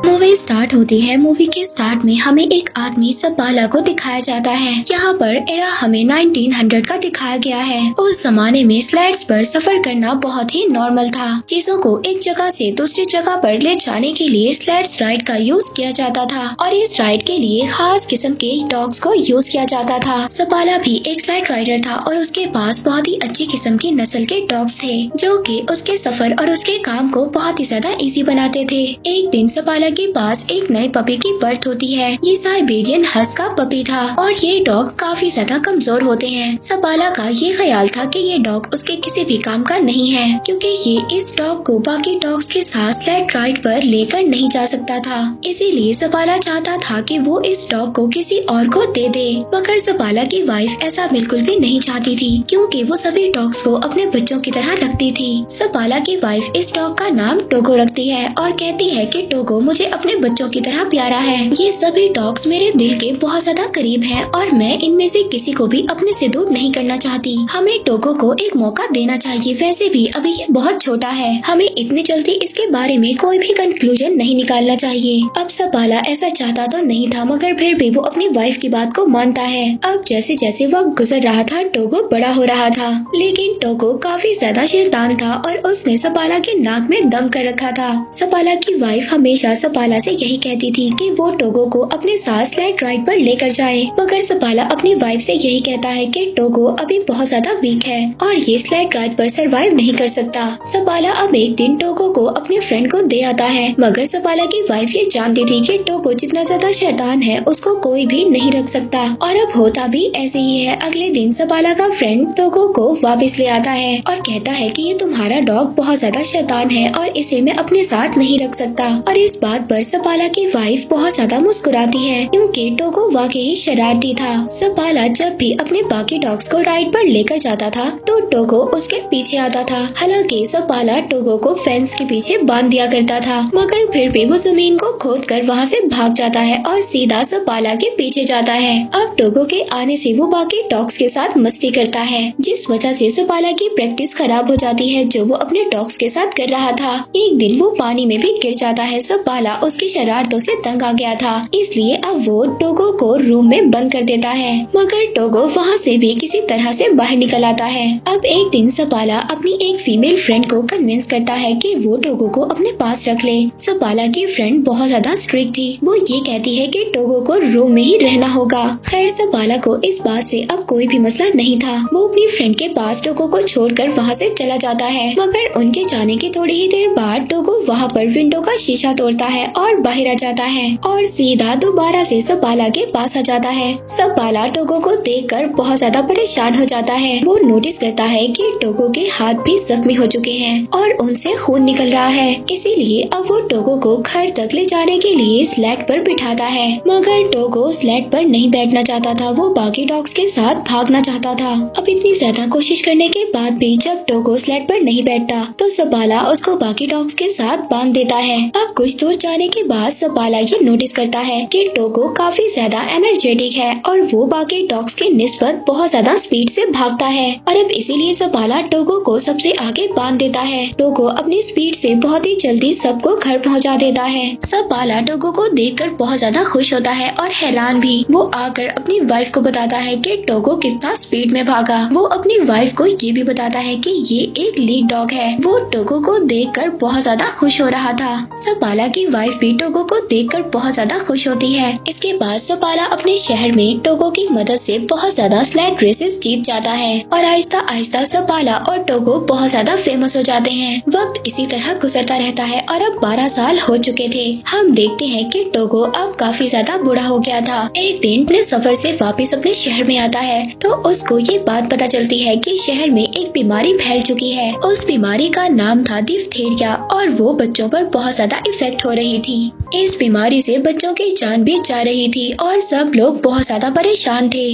Movie start होती है। Movie के स्टार्ट में हमें एक आदमी सपाला को दिखाया जाता है। यहाँ पर एरा हमें 1900 का दिखाया गया है। उस जमाने में स्लाइड्स पर सफर करना बहुत ही नॉर्मल था। चीजों को एक जगह से दूसरी जगह पर ले जाने के लिए स्लाइड्स राइड का यूज किया जाता था और इस राइड के लिए खास किस्म के डॉग्स को यूज किया जाता था। सपाला भी एक स्लाइड राइडर था और उसके पास बहुत ही अच्छी किस्म की नस्ल के डॉग्स थे जो कि उसके सफर और उसके काम को बहुत ही ज्यादा इजी बनाते थे। एक दिन सपाला के पास एक नए पपी की बर्थ होती है। ये साइबेरियन हस्क का पपी था और ये डॉग काफी ज्यादा कमजोर होते हैं। सपाला का ये ख्याल था कि ये डॉग उसके किसी भी काम का नहीं है क्योंकि ये इस डॉग को बाकी डॉग्स के साथ स्लेड राइड पर लेकर नहीं जा सकता था। इसीलिए सपाला चाहता था कि वो इस डॉग को किसी और को दे दे, मगर सपाला की वाइफ ऐसा बिल्कुल भी नहीं चाहती थी क्योंकि वो सभी डॉग्स को अपने बच्चों की तरह रखती थी। सपाला की वाइफ इस डॉग का नाम टोगो रखती है और कहती है कि टोगो मुझे अपने बच्चों की तरह प्यारा है। ये सभी डॉग्स मेरे दिल के बहुत ज्यादा करीब हैं और मैं इनमें से किसी को भी अपने से दूर नहीं करना चाहती। हमें टोगो को एक मौका देना चाहिए। वैसे भी अभी ये बहुत छोटा है, हमें इतनी जल्दी इसके बारे में कोई भी कंक्लूजन नहीं निकालना चाहिए। अब सपाला ऐसा चाहता तो नहीं था मगर फिर भी वो अपनी वाइफ की बात को मानता है। अब जैसे जैसे वक्त गुजर रहा था टोगो बड़ा हो रहा था, लेकिन टोगो काफी ज्यादा शैतान था और उसने सपाला के नाक में दम कर रखा था। सपाला की वाइफ हमेशा सपाला से यही कहती थी कि वो टोगो को अपने साथ स्लाइड राइड पर लेकर जाए, मगर सपाला अपनी वाइफ से यही कहता है कि टोगो अभी बहुत ज्यादा वीक है और ये स्लाइड राइड पर सरवाइव नहीं कर सकता। सपाला अब एक दिन टोगो को अपने फ्रेंड को दे आता है, मगर सपाला की वाइफ ये जानती थी कि टोगो जितना ज्यादा शैतान है उसको कोई भी नहीं रख सकता और अब होता भी ऐसे ही है। अगले दिन सपाला का फ्रेंड टोगो को वापस ले आता है और कहता है कि ये तुम्हारा डॉग बहुत ज्यादा शैतान है और इसे मैं अपने साथ नहीं रख सकता। और इस बात पर सपाला की वाइफ बहुत ज्यादा मुस्कुराती है क्योंकि टोगो वाकई शरारती था। सपाला जब भी अपने बाकी डॉग्स को राइड पर लेकर जाता था तो टोगो उसके पीछे आता था। हालांकि सपाला टोगो को फेंस के पीछे बांध दिया करता था, मगर फिर भी वो जमीन को खोद कर वहाँ से भाग जाता है और सीधा सपाला के पीछे जाता है। अब टोगो के आने से वो बाकी डॉग्स के साथ मस्ती करता है, जिस वजह से सपाला की प्रैक्टिस खराब हो जाती है जो वो अपने डॉग्स के साथ कर रहा था। एक दिन वो पानी में भी गिर जाता है। सपाला उसकी शरारतों से तंग आ गया था, इसलिए अब वो टोगो को रूम में बंद कर देता है, मगर टोगो वहाँ से भी किसी तरह से बाहर निकल आता है। अब एक दिन सपाला अपनी एक फीमेल फ्रेंड को कन्विंस करता है कि वो टोगो को अपने पास रख ले। सपाला की फ्रेंड बहुत ज्यादा स्ट्रिक्ट थी, वो ये कहती है कि टोगो को रूम में ही रहना होगा। खैर सपाला को इस बात से अब कोई भी मसला नहीं था। वो अपनी फ्रेंड के पास टोगो को छोड़कर वहाँ से चला जाता है, मगर उनके जाने के थोड़ी ही देर बाद टोगो वहाँ पर विंडो का शीशा तोड़ता है और बाहर आ जाता है और सीधा दोबारा से सपाला के पास आ जाता है। सपाला टोगो को देखकर बहुत ज्यादा परेशान हो जाता है। वो नोटिस करता है कि टोगो के हाथ भी जख्मी हो चुके हैं और उनसे खून निकल रहा है, इसीलिए अब वो टोगो को घर तक ले जाने के लिए स्लेड पर बिठाता है, मगर टोगो स्लेड पर नहीं बैठना चाहता था। वो बाकी डॉग्स के साथ भागना चाहता था। अब इतनी ज्यादा कोशिश करने के बाद भी जब टोगो स्लेड पर नहीं बैठता तो सपाला उसको बाकी डॉग्स के साथ बांध देता है। अब कुछ दूर जाने के बाद सपाला ये नोटिस करता है कि टोगो काफी ज्यादा एनर्जेटिक है और वो बाकी डॉग्स के निस्बत बहुत ज्यादा स्पीड से भागता है और अब इसीलिए सपाला टोगो को सबसे आगे बांध देता है। टोगो अपनी स्पीड से बहुत ही जल्दी सबको घर पहुंचा देता है। सपाला टोगो को देखकर बहुत ज्यादा खुश होता है और हैरान भी। वो आकर अपनी वाइफ को बताता है कि टोगो कितना स्पीड में भागा। वो अपनी वाइफ को ये भी बताता है कि ये एक लीड डॉग है। वो टोगो को देखकर बहुत ज्यादा खुश हो रहा था। सपाला की वाइफ भी टोगो को देखकर बहुत ज्यादा खुश होती है। इसके बाद सपाला अपने शहर में टोगो की मदद से बहुत ज्यादा स्लेड रेसेस जीत जाता है और आहिस्ता आहिस्ता सपाला और टोगो बहुत ज्यादा फेमस हो जाते हैं। वक्त इसी तरह गुजरता रहता है और अब 12 साल हो चुके थे। हम देखते हैं कि टोगो अब काफी ज्यादा बूढ़ा हो गया था। एक दिन अपने सफर से वापस अपने शहर में आता है तो उसको ये बात पता चलती है कि शहर में एक बीमारी फैल चुकी है। उस बीमारी का नाम था डिप्थीरिया और वो बच्चों पर बहुत ज्यादा इफेक्ट हो रही थी। इस बीमारी से बच्चों की जान भी जा रही थी और सब लोग बहुत ज्यादा परेशान थे।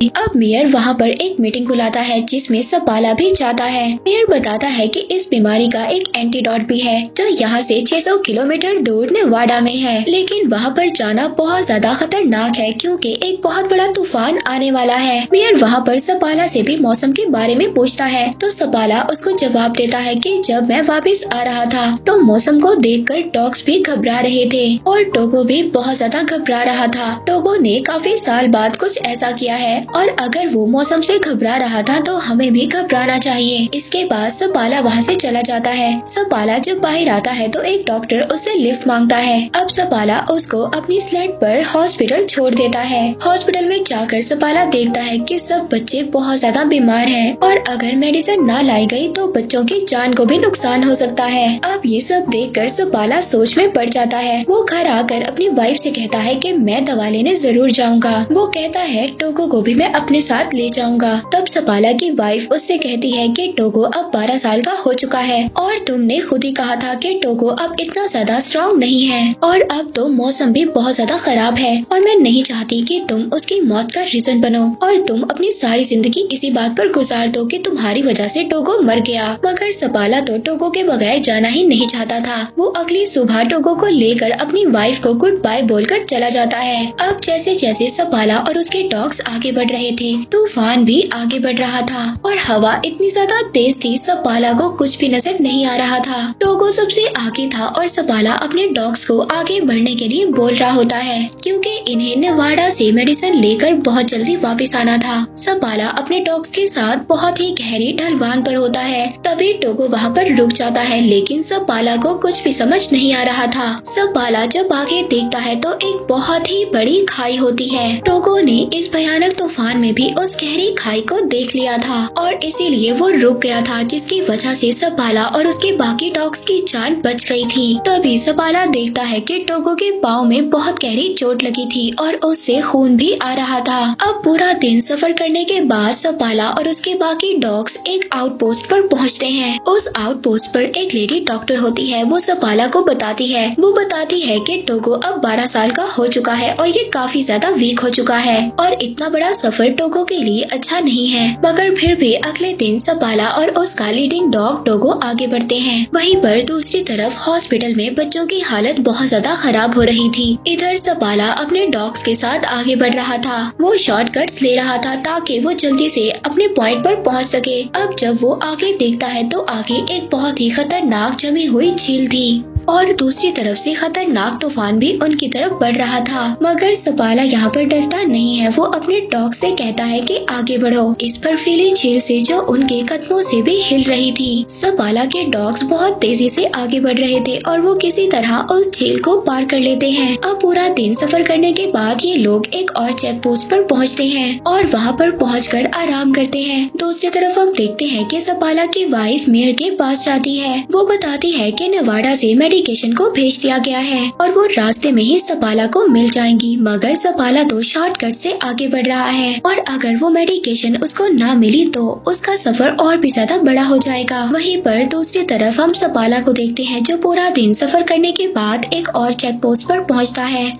अब मेयर वहाँ पर एक मीटिंग बुलाता है जिसमें सपाला भी जाता है। मेयर बताता है कि इस बीमारी का एक एंटीडोट भी है जो यहाँ से 600 किलोमीटर दूर नेवाडा में है, लेकिन वहाँ पर जाना बहुत ज्यादा खतरनाक है क्योंकि एक बहुत बड़ा तूफान आने वाला है। मेयर वहाँ पर सपाला से भी मौसम के बारे में पूछता है तो सपाला उसको जवाब देता है कि जब मैं वापस आ रहा था तो मौसम को देखकर डॉग्स भी घबरा रहे थे और टोगो भी बहुत ज्यादा घबरा रहा था। टोगो ने काफी साल बाद कुछ ऐसा किया है और अगर वो मौसम से घबरा रहा था तो हमें भी घबराना चाहिए। इसके बाद सपाला वहाँ से चला जाता है। सपाला जब बाहर आता है तो एक डॉक्टर उससे लिफ्ट मांगता है। अब सपाला उसको अपनी स्लेड पर हॉस्पिटल छोड़ देता है। हॉस्पिटल में जाकर सपाला देखता है कि सब बच्चे बहुत ज्यादा बीमार हैं और अगर मेडिसिन ना लाई गई तो बच्चों की जान को भी नुकसान हो सकता है। अब ये सब देखकर सपाला सोच में पड़ जाता है। वो घर आकर अपनी वाइफ से कहता है कि मैं दवा लेने जरूर जाऊंगा। वो कहता है टोगो को भी मैं अपने साथ ले जाऊंगा। तब सपाला की वाइफ उससे कहती है कि टोगो अब 12 साल का हो चुका है और तुमने खुद ही कहा था कि टोगो अब इतना ज्यादा स्ट्रॉन्ग नहीं है और अब तो मौसम भी बहुत ज्यादा खराब है और मैं नहीं चाहती कि तुम उसकी मौत का रीजन बनो और तुम अपनी सारी जिंदगी इसी बात पर गुजार दो कि तुम्हारी वजह से टोगो मर गया। मगर सपाला तो टोगो के बगैर जाना ही नहीं चाहता था। वो अगली सुबह टोगो को लेकर अपनी वाइफ को गुड बाय बोलकर चला जाता है। अब जैसे जैसे सपाला और उसके डॉग्स आगे बढ़ रहे थे तूफान भी आगे बढ़ रहा था और हवा इतनी ज्यादा तेज थी सपाला को कुछ भी नजर नहीं आ रहा था। टोगो सबसे आगे था और सपाला अपने डॉग्स को आगे बढ़ने के लिए बोल रहा होता है क्योंकि इन्हें नेवाडा से मेडिसिन लेकर बहुत जल्दी वापस आना था। सपाला अपने डॉग्स के साथ बहुत ही गहरी ढलवान पर होता है। तभी टोगो वहाँ पर रुक जाता है लेकिन सपाला को कुछ भी समझ नहीं आ रहा था। सपाला जब आगे देखता है तो एक बहुत ही बड़ी खाई होती है। टोगो ने इस भयानक तूफान में भी उस गहरी खाई को देख लिया था और इसीलिए वो रुक गया था जिसकी वजह से सपाला और उसके बाकी डॉग्स की जान बच गई थी। तभी सपाला देखता है कि टोगो के पाँव में बहुत गहरी चोट लगी थी और उससे खून भी आ रहा था। अब पूरा दिन सफर करने के बाद सपाला और उसके बाकी डॉग्स एक आउटपोस्ट पर पहुंचते हैं। उस आउटपोस्ट पर एक लेडी डॉक्टर होती है। वो सपाला को बताती है कि टोगो अब 12 साल का हो चुका है और ये काफी ज्यादा वीक हो चुका है और इतना बड़ा सफर टोगो के लिए अच्छा नहीं है। मगर फिर भी अगले दिन सपाला और उसका लीडिंग डॉग टोगो आगे बढ़ते हैं। वहीं पर दूसरी तरफ हॉस्पिटल में बच्चों की हालत बहुत ज्यादा खराब हो रही थी। इधर सपाला अपने डॉग्स के साथ आगे बढ़ रहा था। वो शॉर्टकट्स ले रहा था ताकि वो जल्दी से अपने पॉइंट पर पहुंच सके। अब जब वो आगे देखता है तो आगे एक बहुत ही खतरनाक जमी हुई झील थी और दूसरी तरफ से खतरनाक तूफान भी उनकी तरफ बढ़ रहा था। मगर सपाला यहाँ पर डरता नहीं है। वो अपने डॉग से कहता है कि आगे बढ़ो इस बर्फीली झील से जो उनके कदमों से भी हिल रही थी। सपाला के डॉग्स बहुत तेजी से आगे बढ़ रहे थे और वो किसी तरह उस झील को पार कर लेते हैं। अब पूरा दिन सफर करने के बाद ये लोग एक और चेक पोस्ट पर पहुँचते हैं और वहाँ पर पहुँचकर आराम करते हैं। दूसरी तरफ हम देखते हैं कि सपाला की वाइफ मेयर के पास जाती है। वो बताती है कि नेवाडा से मेडिकेशन को भेज दिया गया है और वो रास्ते में ही सपाला को मिल जाएंगी। मगर सपाला तो शॉर्टकट से आगे बढ़ रहा है और अगर वो मेडिकेशन उसको ना मिली तो उसका सफर और भी ज्यादा बड़ा हो जाएगा। वहीं पर दूसरी तरफ हम सपाला को देखते हैं जो पूरा दिन सफर करने के बाद एक और चेक पोस्ट पर पहुंचता है।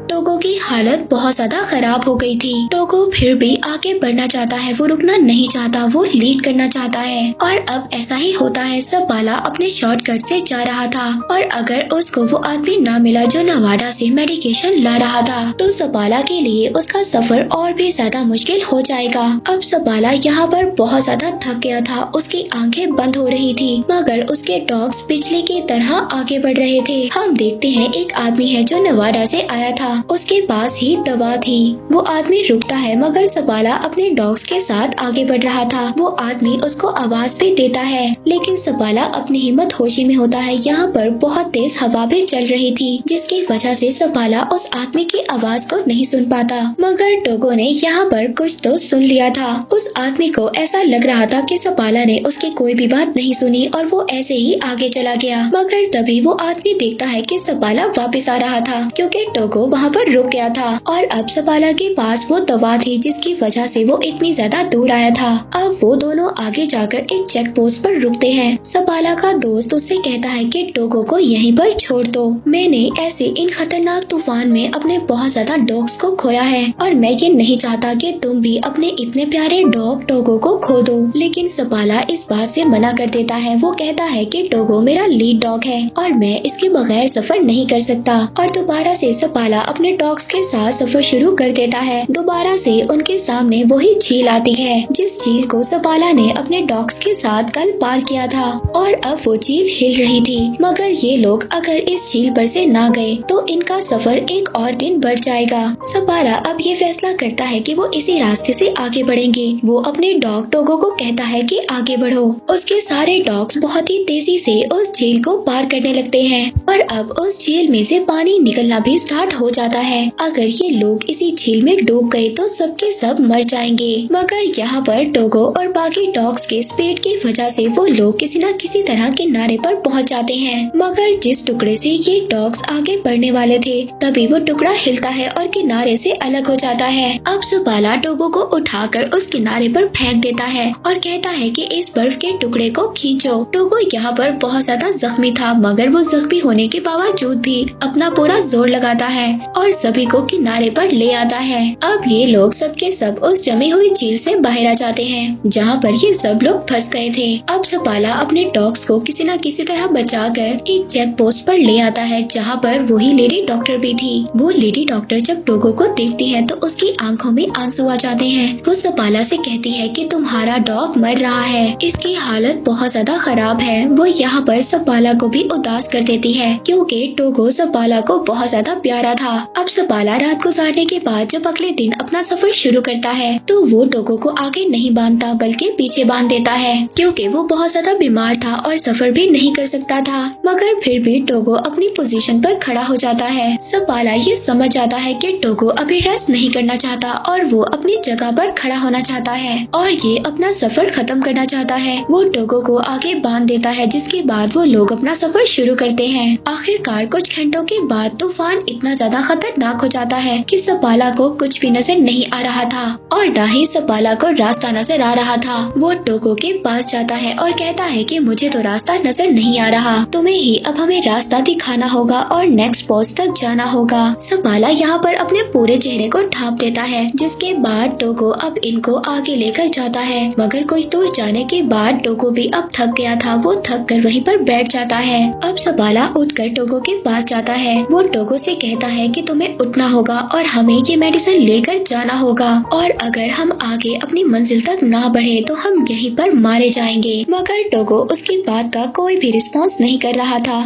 टोगो की हालत बहुत ज्यादा खराब हो गई थी। टोगो फिर भी आगे बढ़ना चाहता है। वो रुकना नहीं चाहता। वो लीड करना चाहता है और अब ऐसा ही होता है। सपाला अपने शॉर्टकट से जा रहा था और अगर उसको वो आदमी ना मिला जो नेवाडा से मेडिकेशन ला रहा था तो सपाला के लिए उसका सफर और भी ज्यादा मुश्किल हो जाएगा। अब सपाला यहाँ पर बहुत ज्यादा थक गया था। उसकी आंखें बंद हो रही थी मगर उसके डॉग्स बिजली की तरह आगे बढ़ रहे थे। हम देखते हैं एक आदमी है जो नेवाडा से आया था। उसके पास ही दवा थी। वो आदमी रुकता है मगर सपाला अपने डॉग्स के साथ आगे बढ़ रहा था। वो आदमी उसको आवाज भी देता है लेकिन सपाला अपनी हिम्मत होशी में होता है। यहाँ पर बहुत तेज हवा भी चल रही थी जिसकी वजह से सपाला उस आदमी की आवाज को नहीं सुन पाता। मगर टोगो ने यहाँ पर कुछ तो सुन लिया था। उस आदमी को ऐसा लग रहा था कि सपाला ने उसकी कोई भी बात नहीं सुनी और वो ऐसे ही आगे चला गया। मगर तभी वो आदमी देखता है कि सपाला वापस आ रहा था क्योंकि टोगो वहाँ पर रुक गया था और अब सपाला के पास वो दवा थी जिसकी वजह से वो इतनी ज्यादा दूर आया था। अब वो दोनों आगे जाकर एक चेक पोस्ट पर रुकते हैं। सपाला का दोस्त उससे कहता है कि टोगो को यहीं पर छोड़ दो। मैंने ऐसे इन खतरनाक तूफान में अपने बहुत ज्यादा डॉग्स को खोया है और मैं ये नहीं चाहता कि तुम भी अपने इतने प्यारे डॉग टोगो को खो दो। लेकिन सपाला इस बात से मना कर देता है। वो कहता है कि टोगो मेरा लीड डॉग है और मैं इसके बगैर सफर नहीं कर सकता। और दोबारा से सपाला अपने डॉग्स के साथ सफर शुरू कर देता है। दोबारा से उनके सामने वही झील आती है जिस झील को सपाला ने अपने डॉग्स के साथ कल पार किया था और अब वो झील हिल रही थी। मगर ये लोग अगर इस झील पर से ना गए तो इनका सफर एक और दिन बढ़ जाएगा। सपाला अब ये फैसला करता है कि वो इसी रास्ते से आगे बढ़ेंगे। वो अपने डॉग टोगो को कहता है कि आगे बढ़ो। उसके सारे डॉग्स बहुत ही तेजी से उस झील को पार करने लगते हैं और अब उस झील में से पानी निकलना भी स्टार्ट हो जाता है। अगर ये लोग इसी झील में डूब गए तो सबके सब मर जाएंगे। मगर यहाँ पर टोगो और बाकी डॉग्स के स्पीड की वजह से वो लोग किसी न किसी तरह किनारे पर पहुँच जाते हैं। मगर जिस टुकड़े से ये डॉग्स आगे बढ़ने वाले थे तभी वो टुकड़ा हिलता है और किनारे से अलग हो जाता है। अब सपाला टोगो को उठाकर उस किनारे पर फेंक देता है और कहता है कि इस बर्फ के टुकड़े को खींचो। टोगो यहाँ पर बहुत ज्यादा जख्मी था मगर वो जख्मी होने के बावजूद भी अपना पूरा जोर लगाता है और सभी को किनारे पर ले आता है। अब ये लोग सबके सब उस जमी हुई झील से बाहर आ जाते हैं जहाँ पर ये सब लोग फंस गए थे। अब सपाला अपने डॉग्स को किसी न किसी तरह बचाकर एक चेक पोस्ट पर ले आता है जहाँ पर वही लेडी डॉक्टर भी थी। वो लेडी डॉक्टर जब टोगो को देखती है तो उसकी आंखों में आंसू आ जाते हैं। वो सपाला से कहती है कि तुम्हारा डॉग मर रहा है, इसकी हालत बहुत ज्यादा खराब है। वो यहाँ पर सपाला को भी उदास कर देती है क्योंकि टोगो सपाला को बहुत ज्यादा प्यारा था। अब सपाला रात गुजारने के बाद जब अगले दिन अपना सफर शुरू करता है तो वो टोगो को आगे नहीं बांधता बल्कि पीछे बांध देता है क्योंकि वो बहुत ज्यादा बीमार था और सफर भी नहीं कर सकता था। मगर फिर भी टोगो अपनी पोजीशन पर खड़ा हो जाता है। सपाला ये समझ जाता है कि टोगो अभी रेस्ट नहीं करना चाहता और वो अपनी जगह पर खड़ा होना चाहता है और ये अपना सफर खत्म करना चाहता है। वो टोगो को आगे बांध देता है जिसके बाद वो लोग अपना सफर शुरू करते हैं। आखिरकार कुछ घंटों के बाद तूफान इतना ज्यादा खतरनाक हो जाता है कि सपाला को कुछ भी नजर नहीं आ रहा था और न ही सपाला को रास्ता नजर आ रहा था। वो टोगो के पास जाता है और कहता है कि मुझे तो रास्ता नजर नहीं आ रहा, तुम्हें ही अब हमें रास्ता दिखाना होगा और नेक्स्ट पोस्ट तक जाना होगा। सपाला यहाँ पर अपने पूरे चेहरे को ढांप देता है जिसके बाद टोगो अब इनको आगे लेकर जाता है। मगर कुछ दूर जाने के बाद टोगो भी अब थक गया था। वो थक कर वहीं पर बैठ जाता है। अब सपाला उठकर टोगो के पास जाता है। वो टोगो से कहता है कि तुम्हें उठना होगा और हमें ये मेडिसिन लेकर जाना होगा और अगर हम आगे अपनी मंजिल तक ना बढ़े तो हम यहीं पर मारे जाएंगे। मगर टोगो उसकी बात का कोई भी रिस्पॉन्स नहीं कर रहा था।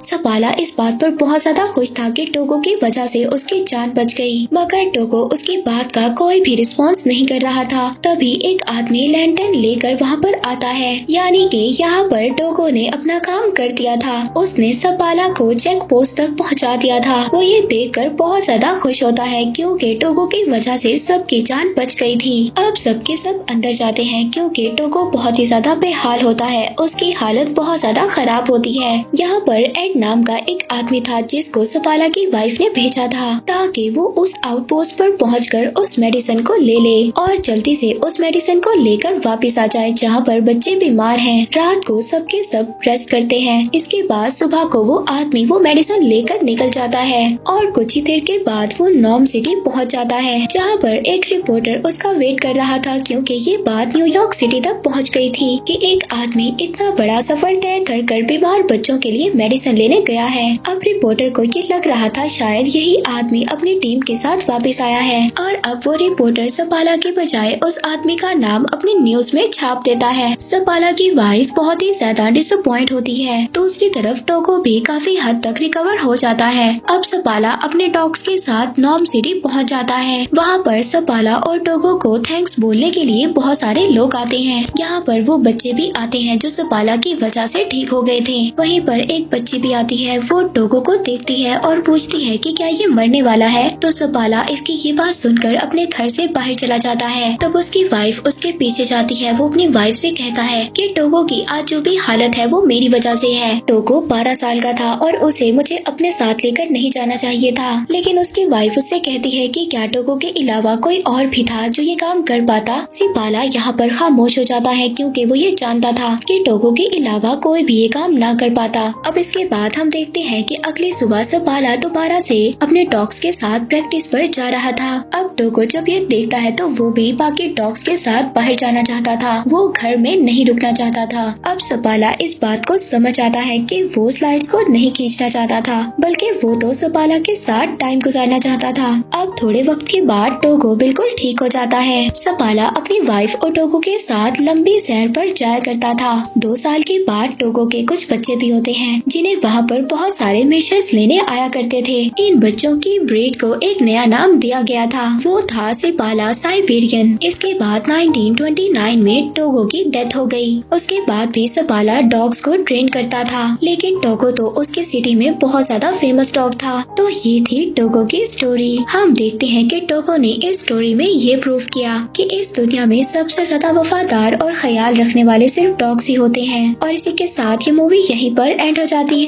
सपाला इस बात पर बहुत ज्यादा खुश था कि टोगो की वजह से उसकी जान बच गई। मगर टोगो उसकी बात का कोई भी रिस्पॉन्स नहीं कर रहा था। तभी एक आदमी लैंटर्न लेकर वहाँ पर आता है, यानी कि यहाँ पर टोगो ने अपना काम कर दिया था। उसने सपाला को चेक पोस्ट तक पहुँचा दिया था। वो ये देखकर बहुत ज्यादा खुश होता है क्योंकि टोगो की वजह से सबकी जान बच गई थी। अब सबके सब अंदर जाते हैं क्योंकि टोगो बहुत ही ज्यादा बेहाल होता है। उसकी हालत बहुत ज्यादा खराब होती है। यहाँ पर एड नाम का एक आदमी था जिसको सपाला की वाइफ ने भेजा था ताकि वो उस आउटपोस्ट पर पहुंचकर उस मेडिसिन को ले ले और जल्दी से उस मेडिसिन को लेकर वापस आ जाए जहाँ पर बच्चे बीमार हैं। रात को सबके सब रेस्ट करते हैं। इसके बाद सुबह को वो आदमी वो मेडिसिन लेकर निकल जाता है और कुछ ही देर के बाद वो नॉर्म सिटी पहुँच जाता है जहाँ पर एक रिपोर्टर उसका वेट कर रहा था क्योंकि ये बात न्यूयॉर्क सिटी तक पहुँच गई थी कि एक आदमी इतना बड़ा सफर तय कर बीमार बच्चों के लिए मेडिसिन लेने गया है। अब रिपोर्टर को ये लग रहा था शायद यही आदमी अपनी टीम के साथ वापस आया है और अब वो रिपोर्टर सपाला के बजाय उस आदमी का नाम अपनी न्यूज में छाप देता है। सपाला की वाइफ बहुत ही ज्यादा डिसअपॉइंट होती है। दूसरी तरफ टोगो भी काफी हद तक रिकवर हो जाता है। अब सपाला अपने डॉग्स के साथ नॉर्म सिटी पहुंच जाता है। वहाँ पर सपाला और टोगो को थैंक्स बोलने के लिए बहुत सारे लोग आते हैं। यहाँ पर वो बच्चे भी आते हैं जो सपाला की वजह से ठीक हो गए थे। वहीं पर एक बच्ची भी जाती है। वो टोगो को देखती है और पूछती है कि क्या ये मरने वाला है। तो सपाला इसकी ये बात सुनकर अपने घर से बाहर चला जाता है। तब उसकी वाइफ उसके पीछे जाती है। वो अपनी वाइफ से कहता है कि टोगो की आज जो भी हालत है वो मेरी वजह से है। टोगो 12 साल का था और उसे मुझे अपने साथ लेकर नहीं जाना चाहिए था। लेकिन उसकी वाइफ उससे कहती है कि क्या टोगो के अलावा कोई और भी था जो ये काम कर पाता। सपाला यहाँ पर खामोश हो जाता है क्योंकि वो ये जानता था कि टोगो के अलावा कोई भी ये काम ना कर पाता। अब इसके बाद हम देखते हैं कि अगली सुबह सपाला दोबारा से अपने डॉग्स के साथ प्रैक्टिस पर जा रहा था। अब टोगो जब ये देखता है तो वो भी बाकी डॉग्स के साथ बाहर जाना चाहता था। वो घर में नहीं रुकना चाहता था। अब सपाला इस बात को समझ आता है कि वो स्लाइड्स को नहीं खींचना चाहता था, बल्कि वो तो सपाला के साथ टाइम गुजारना चाहता था। अब थोड़े वक्त के बाद टोगो बिल्कुल ठीक हो जाता है। सपाला अपनी वाइफ और टोगो के साथ लंबी सैर पर जाया करता था। 2 साल के बाद टोगो के कुछ बच्चे भी होते हैं जिन्हें वहाँ पर बहुत सारे मिशंस लेने आया करते थे। इन बच्चों की ब्रीड को एक नया नाम दिया गया था। वो था सपाला साइबेरियन। इसके बाद 1929 में टोगो की डेथ हो गई। उसके बाद भी सपाला डॉग्स को ट्रेन करता था, लेकिन टोगो तो उसके सिटी में बहुत ज्यादा फेमस डॉग था। तो ये थी टोगो की स्टोरी। हम देखते हैं कि टोगो ने इस स्टोरी में ये प्रूव किया कि इस दुनिया में सबसे ज्यादा वफादार और ख्याल रखने वाले सिर्फ डॉग्स ही होते हैं। और इसी के साथ ये मूवी यहीं पर एंड हो जाती है।